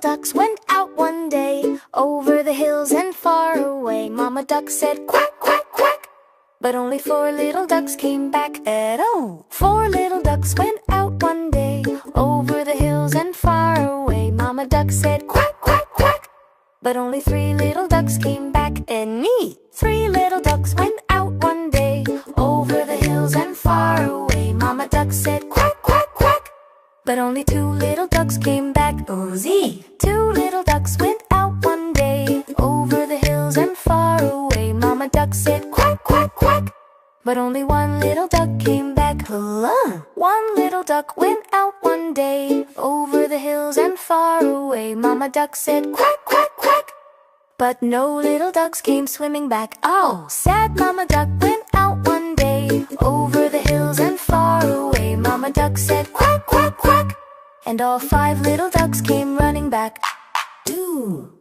ducks went out one day, over the hills and far away. Mama duck said quack, quack, quack, but only 4 little ducks came back at all. 4 little ducks went out one day, over the hills and far away. Mama duck said quack, quack, quack, but only 3 little ducks came back. And me, 3 little ducks went out one day, over the hills and far away. Mama duck said quack, quack, quack, but only 2 little ducks came back. Oh, Z! 2 little ducks went out one day, over the hills and far away. Mama duck said quack, quack, quack, but only 1 little duck came back. Holla! 1 little duck went out one day, over the hills and far away. Mama duck said quack, quack, quack, but no little ducks came swimming back. Oh, sad Mama duck went out one day, over the hills and far away. Mama duck said quack, quack, quack, and all 5 little ducks came running back. Ooh!